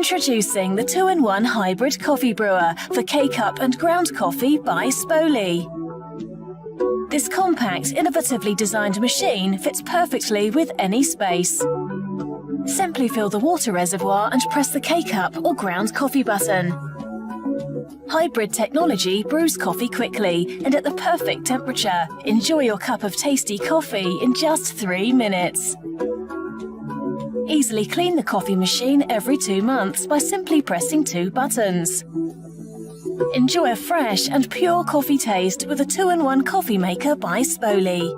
Introducing the 2-in-1 Hybrid Coffee Brewer for K-Cup and ground coffee by Sboly. This compact, innovatively designed machine fits perfectly with any space. Simply fill the water reservoir and press the K-Cup or ground coffee button. Hybrid technology brews coffee quickly and at the perfect temperature. Enjoy your cup of tasty coffee in just 3 minutes. Easily clean the coffee machine every 2 months by simply pressing 2 buttons. Enjoy a fresh and pure coffee taste with a 2-in-1 coffee maker by Sboly.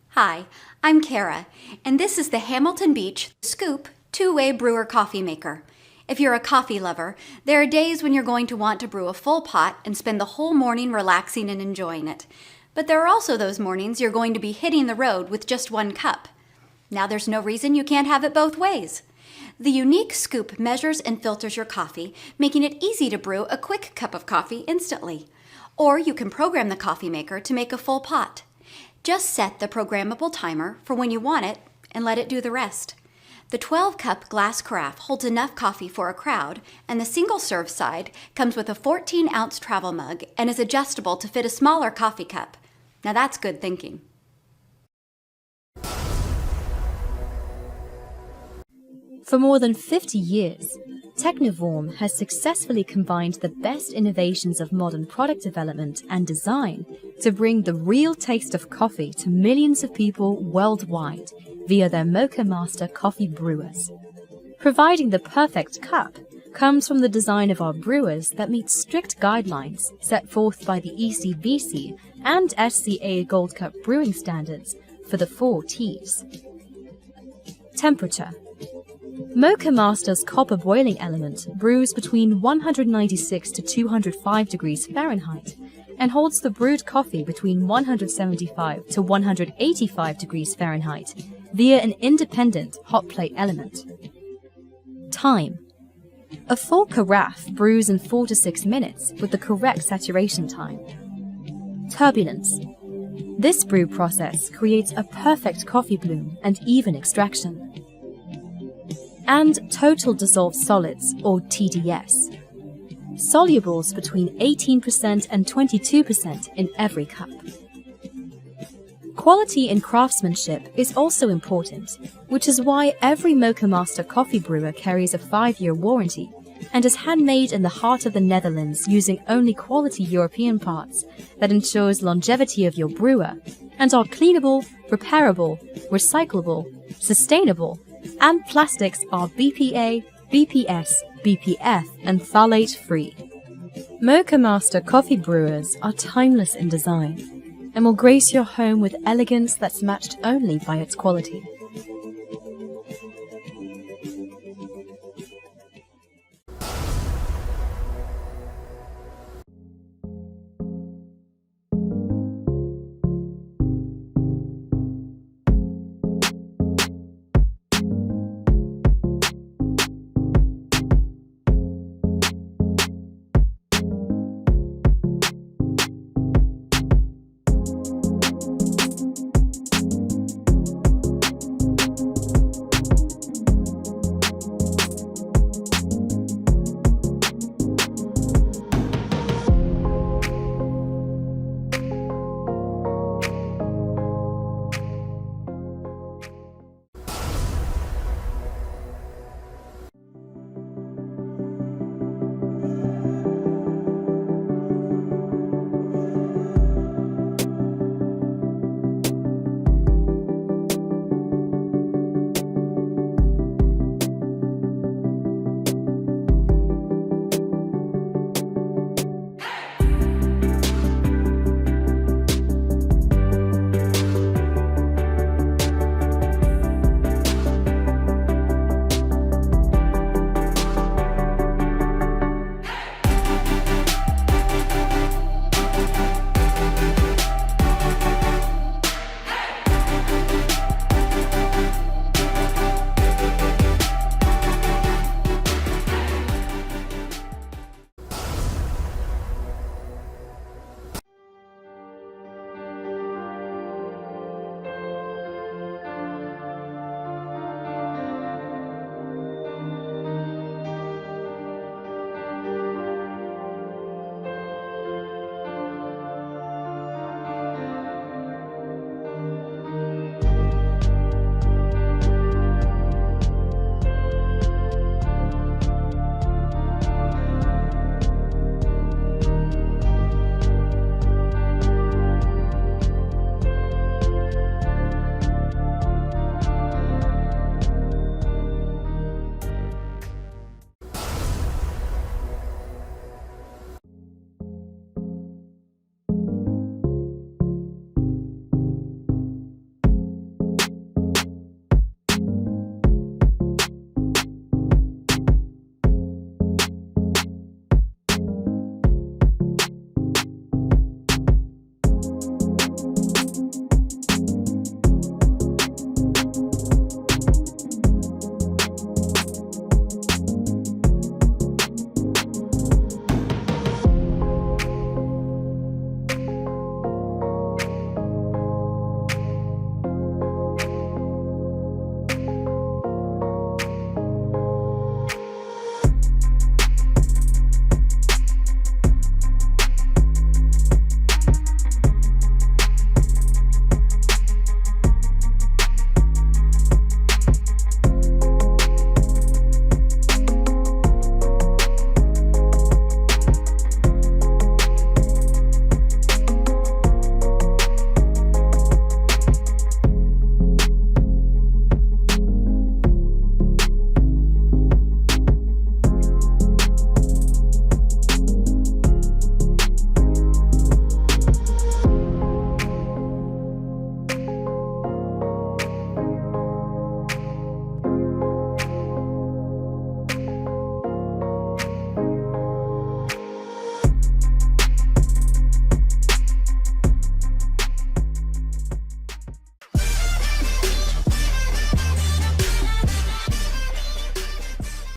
Hi, I'm Kara, and this is the Hamilton Beach Scoop 2-way brewer coffee maker. If you're a coffee lover, there are days when you're going to want to brew a full pot and spend the whole morning relaxing and enjoying it. But there are also those mornings you're going to be hitting the road with just 1 cup. Now there's no reason you can't have it both ways. The unique scoop measures and filters your coffee, making it easy to brew a quick cup of coffee instantly. Or you can program the coffee maker to make a full pot. Just set the programmable timer for when you want it and let it do the rest. The 12-cup glass carafe holds enough coffee for a crowd, and the single-serve side comes with a 14-ounce travel mug and is adjustable to fit a smaller coffee cup. Now that's good thinking. For more than 50 years, Technivorm has successfully combined the best innovations of modern product development and design to bring the real taste of coffee to millions of people worldwide via their Moccamaster coffee brewers. Providing the perfect cup comes from the design of our brewers that meet strict guidelines set forth by the ECBC and SCA Gold Cup brewing standards for the 4 T's. Temperature. Moccamaster's copper boiling element brews between 196 to 205 degrees Fahrenheit and holds the brewed coffee between 175 to 185 degrees Fahrenheit via an independent hot plate element. Time. A full carafe brews in 4 to 6 minutes with the correct saturation time. Turbulence. This brew process creates a perfect coffee bloom and even extraction. And total dissolved solids, or TDS. Solubles between 18% and 22% in every cup. Quality in craftsmanship is also important, which is why every Moccamaster coffee brewer carries a 5-year warranty and is handmade in the heart of the Netherlands using only quality European parts that ensures longevity of your brewer and are cleanable, repairable, recyclable, sustainable, and plastics are BPA, BPS, BPF, and phthalate free. Moccamaster coffee brewers are timeless in design and will grace your home with elegance that's matched only by its quality.